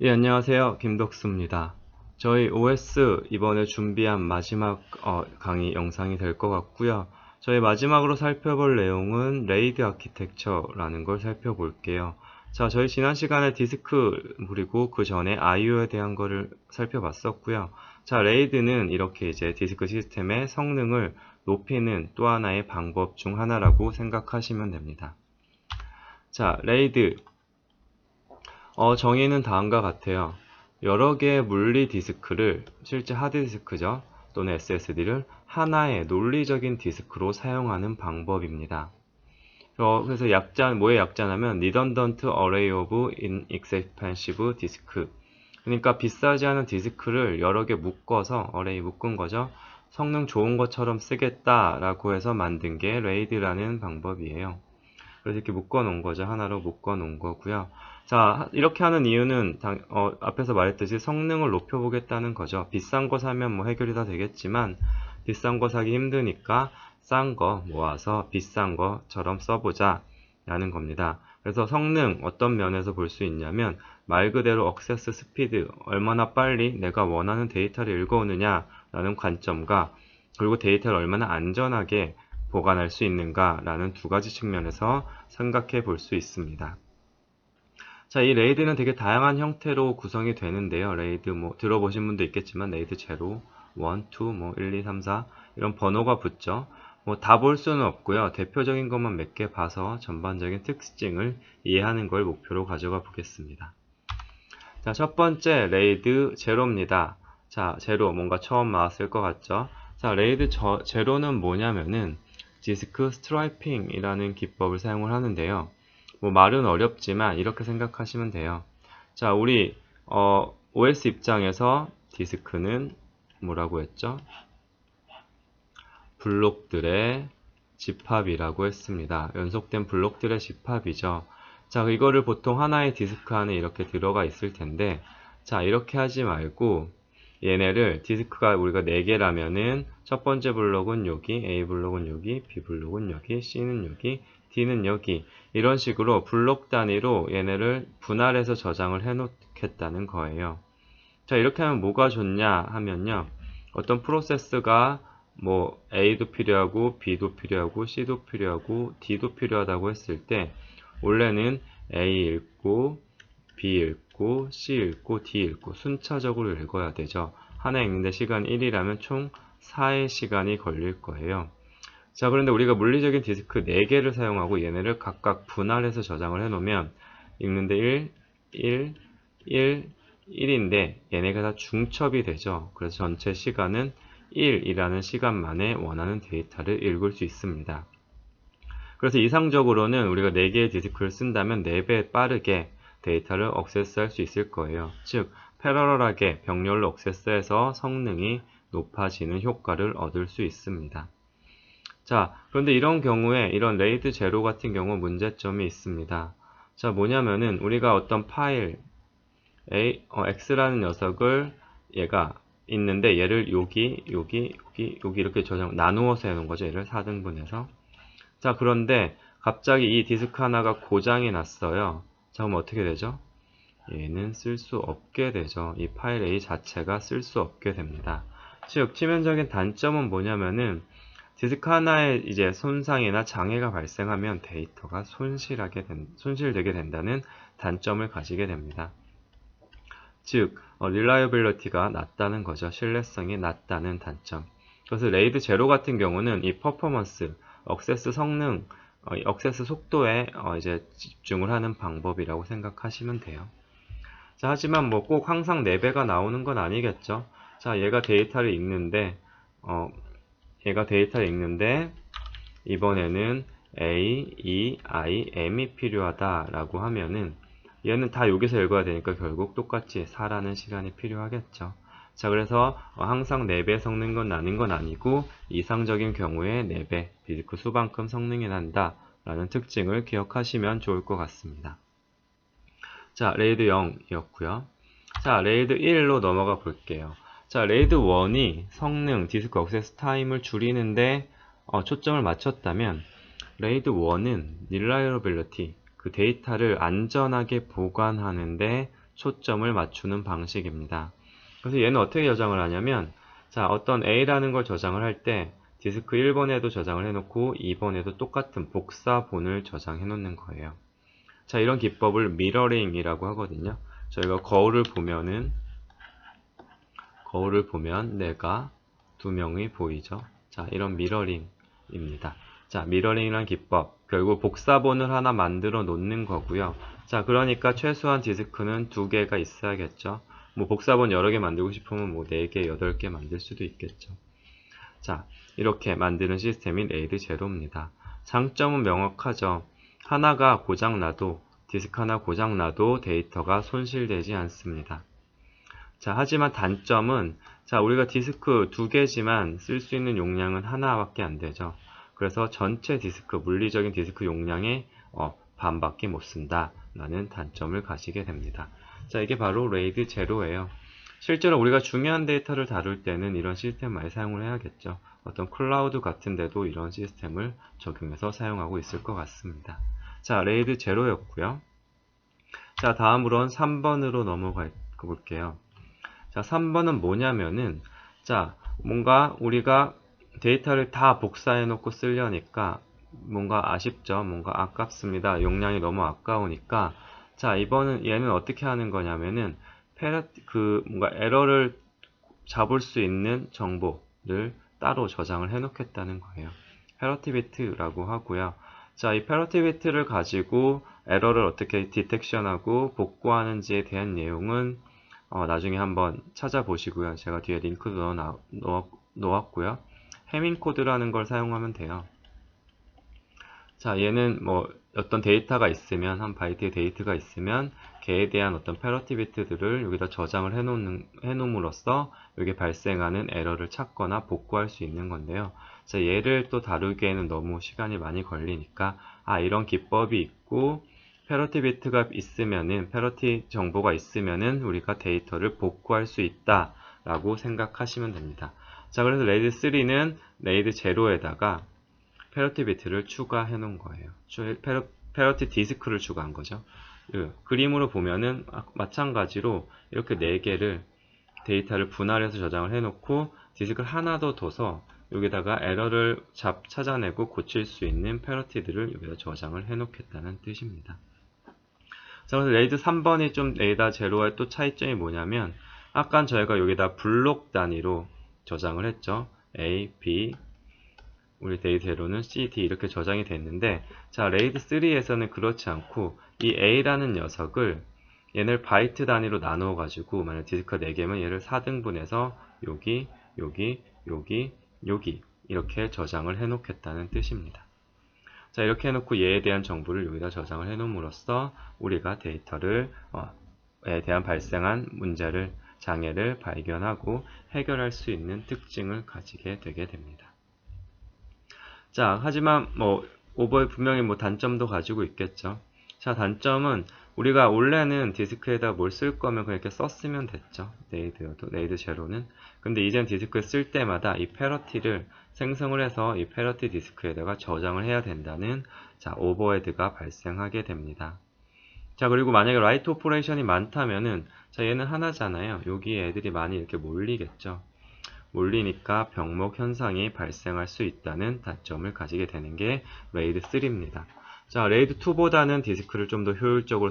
예, 안녕하세요. 김덕수입니다. 저희 OS 이번에 준비한 마지막 강의 영상이 될 것 같고요. 저희 마지막으로 살펴볼 내용은 레이드 아키텍처라는 걸 살펴볼게요. 자, 저희 지난 시간에 디스크 그리고 그 전에 IO에 대한 거를 살펴봤었고요. 자, 레이드는 이렇게 이제 디스크 시스템의 성능을 높이는 또 하나의 방법 중 하나라고 생각하시면 됩니다. 자, 레이드 정의는 다음과 같아요. 여러 개의 물리 디스크를, 실제 하드디스크죠, 또는 SSD를 하나의 논리적인 디스크로 사용하는 방법입니다. 그래서 뭐의 약자냐면 Redundant Array of Inexpensive Disk. 그러니까 비싸지 않은 디스크를 여러 개 묶어서, 어레이 묶은 거죠. 성능 좋은 것처럼 쓰겠다라고 해서 만든 게 레이드라는 방법이에요. 그래서 이렇게 묶어 놓은 거죠. 하나로 묶어 놓은 거고요. 자, 이렇게 하는 이유는 앞에서 말했듯이 성능을 높여보겠다는 거죠. 비싼 거 사면 뭐 해결이 다 되겠지만 비싼 거 사기 힘드니까 싼 거 모아서 비싼 거처럼 써보자 라는 겁니다. 그래서 성능 어떤 면에서 볼 수 있냐면 말 그대로 액세스 스피드, 얼마나 빨리 내가 원하는 데이터를 읽어오느냐 라는 관점과, 그리고 데이터를 얼마나 안전하게 보관할 수 있는가 라는 두 가지 측면에서 생각해 볼 수 있습니다. 자, 이 레이드는 되게 다양한 형태로 구성이 되는데요. 레이드 뭐 들어보신 분도 있겠지만 레이드 0, 1, 2, 뭐 1, 2, 3, 4 이런 번호가 붙죠. 뭐 다 볼 수는 없고요. 대표적인 것만 몇 개 봐서 전반적인 특징을 이해하는 걸 목표로 가져가 보겠습니다. 자, 첫 번째 레이드 제로입니다. 자, 제로 뭔가 처음 나왔을 것 같죠? 자, 레이드 제로는 뭐냐면은 디스크 스트라이핑이라는 기법을 사용을 하는데요. 뭐 말은 어렵지만 이렇게 생각하시면 돼요. 자, 우리 OS 입장에서 디스크는 뭐라고 했죠? 블록들의 집합이라고 했습니다. 연속된 블록들의 집합이죠. 자, 이거를 보통 하나의 디스크 안에 이렇게 들어가 있을 텐데, 자, 이렇게 하지 말고 얘네를, 디스크가 우리가 4개라면은 첫 번째 블록은 여기, A 블록은 여기, B 블록은 여기, C는 여기, D는 여기, 이런 식으로 블록 단위로 얘네를 분할해서 저장을 해 놓겠다는 거예요. 자, 이렇게 하면 뭐가 좋냐 하면요, 어떤 프로세스가 뭐 A도 필요하고 B도 필요하고 C도 필요하고 D도 필요하다고 했을 때 원래는 A 읽고 B 읽고 C 읽고 D 읽고 순차적으로 읽어야 되죠. 하나 읽는데 시간 1이라면 총 4의 시간이 걸릴 거예요. 자, 그런데 우리가 물리적인 디스크 4개를 사용하고 얘네를 각각 분할해서 저장을 해 놓으면 읽는데 1, 1인데 얘네가 다 중첩이 되죠. 그래서 전체 시간은 1이라는 시간만에 원하는 데이터를 읽을 수 있습니다. 그래서 이상적으로는 우리가 4개의 디스크를 쓴다면 4배 빠르게 데이터를 액세스할 수 있을 거예요. 즉, 패러럴하게 병렬로 액세스해서 성능이 높아지는 효과를 얻을 수 있습니다. 자, 그런데 이런 경우에, 이런 레이드 제로 같은 경우 문제점이 있습니다. 자, 뭐냐면은 우리가 어떤 파일 X라는 녀석을, 얘가 있는데 얘를 여기 이렇게 나누어서 해놓은 거죠. 얘를 4등분해서. 자, 그런데 갑자기 이 디스크 하나가 고장이 났어요. 자, 그럼 어떻게 되죠? 얘는 쓸 수 없게 되죠. 이 파일 A 자체가 쓸 수 없게 됩니다. 즉, 치명적인 단점은 뭐냐면은 디스크 하나에 이제 손상이나 장애가 발생하면 데이터가 손실되게 된다는 단점을 가지게 됩니다. 즉, reliability가 낮다는 거죠. 신뢰성이 낮다는 단점. 그래서 레이드 제로 같은 경우는 이 퍼포먼스, 액세스 성능, 액세스 속도에 이제 집중을 하는 방법이라고 생각하시면 돼요. 자, 하지만 뭐 꼭 항상 4배가 나오는 건 아니겠죠. 자, 얘가 데이터를 읽는데 이번에는 A, E, I, M이 필요하다라고 하면은 얘는 다 여기서 읽어야 되니까 결국 똑같이 4라는 시간이 필요하겠죠. 자, 그래서 항상 4배 성능 건 나는 건 아니고 이상적인 경우에 4배 디스크 수만큼 성능이 난다 라는 특징을 기억하시면 좋을 것 같습니다. 자, 레이드 0이었고요. 자, 레이드 1로 넘어가 볼게요. 자, 레이드 1이 성능, 디스크 액세스 타임을 줄이는데 초점을 맞췄다면 레이드 1은 reliability, 그 데이터를 안전하게 보관하는데 초점을 맞추는 방식입니다. 그래서 얘는 어떻게 저장을 하냐면, 자, 어떤 A라는 걸 저장을 할 때 디스크 1번에도 저장을 해놓고 2번에도 똑같은 복사본을 저장해 놓는 거예요. 자, 이런 기법을 미러링이라고 하거든요. 저희가 거울을 보면 내가 두 명이 보이죠. 자, 이런 미러링입니다. 자, 미러링이란 기법, 결국 복사본을 하나 만들어 놓는 거고요. 자, 그러니까 최소한 디스크는 2개가 있어야겠죠. 뭐 복사본 여러 개 만들고 싶으면 뭐 4개, 8개 만들 수도 있겠죠. 자, 이렇게 만드는 시스템이 레이드 제로입니다. 장점은 명확하죠. 하나가 고장나도, 디스크 하나 고장나도 데이터가 손실되지 않습니다. 자, 하지만 단점은, 자, 우리가 디스크 2개지만 쓸 수 있는 용량은 하나밖에 안 되죠. 그래서 전체 디스크, 물리적인 디스크 용량의 반밖에 못 쓴다 라는 단점을 가지게 됩니다. 자, 이게 바로 레이드 제로예요. 실제로 우리가 중요한 데이터를 다룰 때는 이런 시스템 많이 사용을 해야겠죠. 어떤 클라우드 같은 데도 이런 시스템을 적용해서 사용하고 있을 것 같습니다. 자, 레이드 제로였고요. 자, 다음으로는 3번으로 넘어가 볼게요. 자, 3번은 뭐냐면은, 자, 뭔가 우리가 데이터를 다 복사해 놓고 쓰려니까 뭔가 아쉽죠. 뭔가 아깝습니다. 용량이 너무 아까우니까. 자, 이번은 얘는 어떻게 하는 거냐면은, 뭔가 에러를 잡을 수 있는 정보를 따로 저장을 해 놓겠다는 거예요. 패러티비트라고 하고요. 자, 이 패러티비트를 가지고 에러를 어떻게 디텍션하고 복구하는지에 대한 내용은 나중에 한번 찾아보시고요. 제가 뒤에 링크도 넣었고요. 해밍 코드라는 걸 사용하면 돼요. 자, 얘는 뭐 어떤 데이터가 있으면, 한 바이트의 데이터가 있으면 걔에 대한 어떤 패러티비트들을 여기다 저장을 해놓음으로써 여기 발생하는 에러를 찾거나 복구할 수 있는 건데요. 자, 얘를 또 다루기에는 너무 시간이 많이 걸리니까 이런 기법이 있고 패러티비트가 있으면은, 패러티 정보가 있으면은 우리가 데이터를 복구할 수 있다 라고 생각하시면 됩니다. 자, 그래서 레이드 3는 레이드 제로에다가 패러티비트를 추가해 놓은 거예요. 패러티 디스크를 추가한 거죠. 그림으로 보면은 마찬가지로 이렇게 4개를 데이터를 분할해서 저장을 해 놓고 디스크를 하나 더 둬서 여기다가 에러를 찾아내고 고칠 수 있는 패러티들을 여기다 저장을 해 놓겠다는 뜻입니다. 자, 그래서 레이드 3번이 좀 레이더 제로의 또 차이점이 뭐냐면, 아까 저희가 여기다 블록 단위로 저장을 했죠. A, B, 우리 레이드 제로는 C, D 이렇게 저장이 됐는데, 자, 레이드 3에서는 그렇지 않고 이 A라는 녀석을 얘를 바이트 단위로 나누어 가지고, 만약 디스크가 4개면 얘를 4등분해서 여기, 여기, 여기, 여기 이렇게 저장을 해 놓겠다는 뜻입니다. 자, 이렇게 해놓고 얘에 대한 정보를 여기다 저장을 해놓음으로써 우리가 데이터를 에 대한 발생한 문제를, 장애를 발견하고 해결할 수 있는 특징을 가지게 되게 됩니다. 자, 하지만 분명히 단점도 가지고 있겠죠. 자, 단점은 우리가 원래는 디스크에다 뭘 쓸 거면 그냥 이렇게 썼으면 됐죠. 레이드 제로는. 근데 이젠 디스크에 쓸 때마다 이 패러티를 생성을 해서 이 패러티 디스크에다가 저장을 해야 된다는, 자, 오버헤드가 발생하게 됩니다. 자, 그리고 만약에 라이트 오퍼레이션이 많다면은, 자, 얘는 하나잖아요. 여기에 애들이 많이 이렇게 몰리겠죠. 몰리니까 병목 현상이 발생할 수 있다는 단점을 가지게 되는 게 레이드 3입니다. 자, 레이드 2보다는 디스크를 좀 더 효율적으로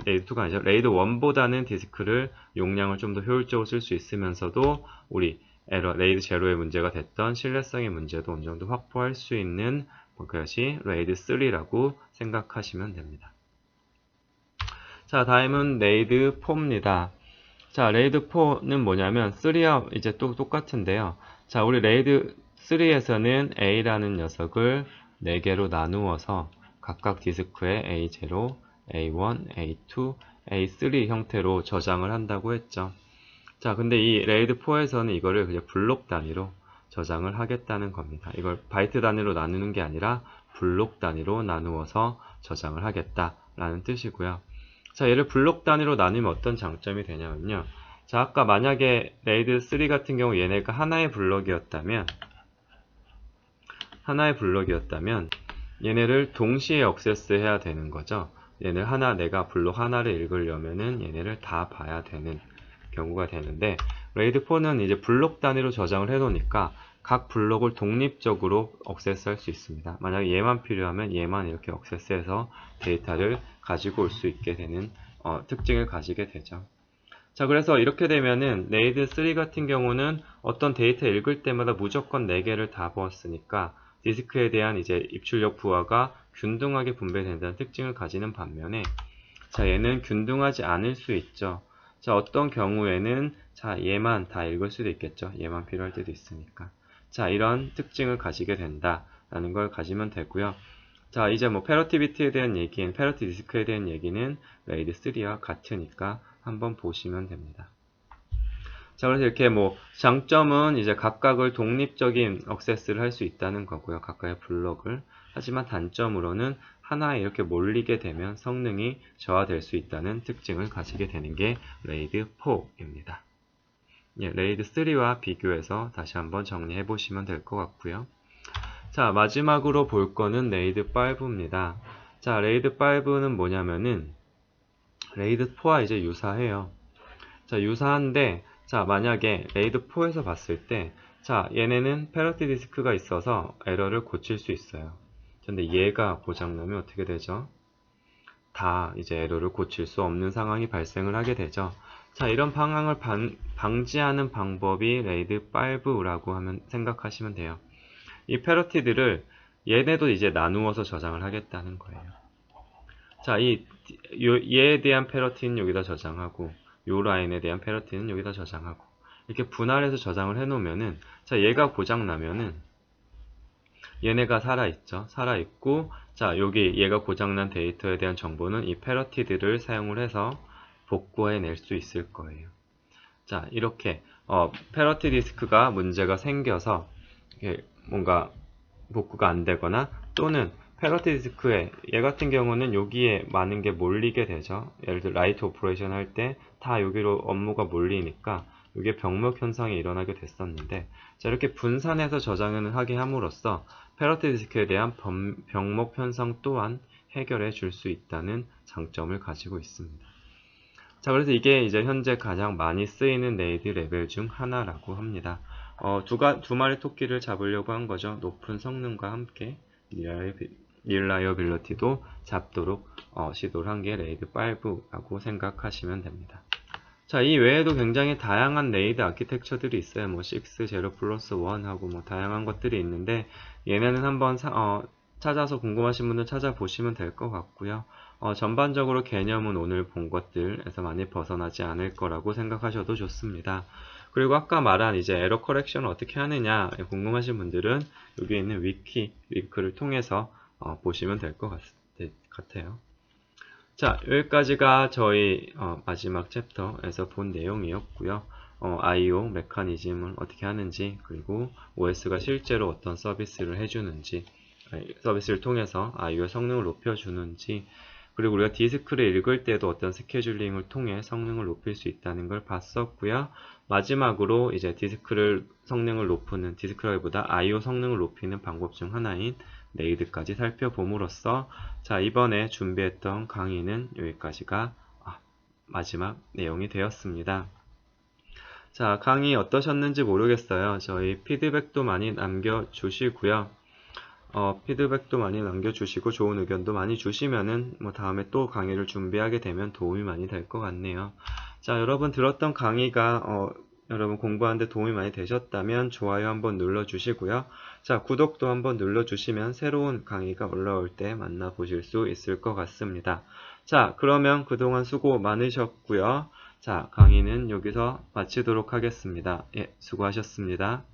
레이드 2가 아니죠. 레이드 1보다는 디스크를 용량을 좀 더 효율적으로 쓸 수 있으면서도 우리 레이드 제로의 문제가 됐던 신뢰성의 문제도 어느 정도 확보할 수 있는 것이 레이드 3라고 생각하시면 됩니다. 자, 다음은 레이드 4입니다. 자, 레이드 4는 뭐냐면 3와 이제 또 똑같은데요. 자, 우리 레이드 3에서는 A라는 녀석을 4개로 나누어서 각각 디스크에 A0, A1, A2, A3 형태로 저장을 한다고 했죠. 자, 근데 이 레이드 4에서는 이거를 그냥 블록 단위로 저장을 하겠다는 겁니다. 이걸 바이트 단위로 나누는 게 아니라 블록 단위로 나누어서 저장을 하겠다라는 뜻이고요. 자, 얘를 블록 단위로 나누면 어떤 장점이 되냐면요. 자, 아까 만약에 레이드 3 같은 경우 얘네가 하나의 블록이었다면 얘네를 동시에 액세스 해야 되는 거죠. 얘를 내가 블록 하나를 읽으려면은 얘네를 다 봐야 되는 경우가 되는데, 레이드 4는 이제 블록 단위로 저장을 해 놓으니까 각 블록을 독립적으로 액세스할 수 있습니다. 만약에 얘만 필요하면 얘만 이렇게 액세스해서 데이터를 가지고 올 수 있게 되는 특징을 가지게 되죠. 자, 그래서 이렇게 되면은 레이드 3 같은 경우는 어떤 데이터 읽을 때마다 무조건 4개를 다 부었으니까 디스크에 대한 이제 입출력 부하가 균등하게 분배된다는 특징을 가지는 반면에, 자, 얘는 균등하지 않을 수 있죠. 자, 어떤 경우에는 자, 얘만 다 읽을 수도 있겠죠. 얘만 필요할 때도 있으니까. 자, 이런 특징을 가지게 된다라는 걸 가지면 되고요. 자, 이제 뭐 패러티비티에 대한 얘기는, 패러티 디스크에 대한 얘기는 레이드 3와 같으니까 한번 보시면 됩니다. 자, 그래서 이렇게 뭐 장점은 이제 각각을 독립적인 액세스를 할 수 있다는 거고요. 각각의 블록을. 하지만 단점으로는 하나에 이렇게 몰리게 되면 성능이 저하될 수 있다는 특징을 가지게 되는 게 레이드 4입니다. 예, 레이드 3와 비교해서 다시 한번 정리해 보시면 될 것 같고요. 자, 마지막으로 볼 거는 레이드 5입니다. 자, 레이드 5는 뭐냐면은 레이드 4와 이제 유사해요. 자, 유사한데, 자, 만약에 레이드 4에서 봤을 때, 자, 얘네는 패러티 디스크가 있어서 에러를 고칠 수 있어요. 근데 얘가 고장나면 어떻게 되죠? 다 이제 에러를 고칠 수 없는 상황이 발생을 하게 되죠. 자, 이런 상황을 방지하는 방법이 레이드 5라고 하면 생각하시면 돼요. 이 패러티들을 얘네도 이제 나누어서 저장을 하겠다는 거예요. 자, 얘에 대한 패러티는 여기다 저장하고, 요 라인에 대한 패러티는 여기다 저장하고, 이렇게 분할해서 저장을 해 놓으면은, 자, 얘가 고장나면은 얘네가 살아있죠. 살아있고, 자, 여기 얘가 고장난 데이터에 대한 정보는 이 패러티들을 사용을 해서 복구해 낼 수 있을 거예요. 자, 이렇게 패러티 디스크가 문제가 생겨서 뭔가 복구가 안 되거나, 또는 패러티 디스크에 얘 같은 경우는 여기에 많은 게 몰리게 되죠. 예를 들어 라이트 오퍼레이션 할 때 다 여기로 업무가 몰리니까 이게 병목 현상이 일어나게 됐었는데, 자, 이렇게 분산해서 저장을 하게 함으로써 패러티 디스크에 대한 병목 현상 또한 해결해 줄 수 있다는 장점을 가지고 있습니다. 자, 그래서 이게 이제 현재 가장 많이 쓰이는 레이드 레벨 중 하나라고 합니다. 두 마리 토끼를 잡으려고 한 거죠. 높은 성능과 함께 릴라이어빌리티도 잡도록 시도를 한 게 레이드 5라고 생각하시면 됩니다. 자, 이 외에도 굉장히 다양한 레이드 아키텍처들이 있어요. 뭐 6, 0 플러스 1 하고 뭐 다양한 것들이 있는데, 얘네는 한번 찾아서 궁금하신 분들 찾아보시면 될 것 같고요. 전반적으로 개념은 오늘 본 것들에서 많이 벗어나지 않을 거라고 생각하셔도 좋습니다. 그리고 아까 말한 이제 에러 커렉션을 어떻게 하느냐 궁금하신 분들은 여기 있는 위키 링크를 통해서 보시면 될 것 같아요. 자, 여기까지가 저희 마지막 챕터에서 본 내용이었고요. I/O 메커니즘을 어떻게 하는지, 그리고 OS가 실제로 어떤 서비스를 해주는지, 서비스를 통해서 I/O 성능을 높여주는지, 그리고 우리가 디스크를 읽을 때도 어떤 스케줄링을 통해 성능을 높일 수 있다는 걸 봤었고요. 마지막으로 이제 성능을 높이는, 디스크라기보다 I/O 성능을 높이는 방법 중 하나인 레이드까지 살펴봄으로써, 자, 이번에 준비했던 강의는 여기까지가 마지막 내용이 되었습니다. 자, 강의 어떠셨는지 모르겠어요. 저희 피드백도 많이 남겨주시고요. 피드백도 많이 남겨주시고 좋은 의견도 많이 주시면은 뭐 다음에 또 강의를 준비하게 되면 도움이 많이 될 것 같네요. 자, 여러분 들었던 강의가 여러분 공부하는데 도움이 많이 되셨다면 좋아요 한번 눌러주시고요. 자, 구독도 한번 눌러주시면 새로운 강의가 올라올 때 만나보실 수 있을 것 같습니다. 자, 그러면 그동안 수고 많으셨고요. 자, 강의는 여기서 마치도록 하겠습니다. 예, 수고하셨습니다.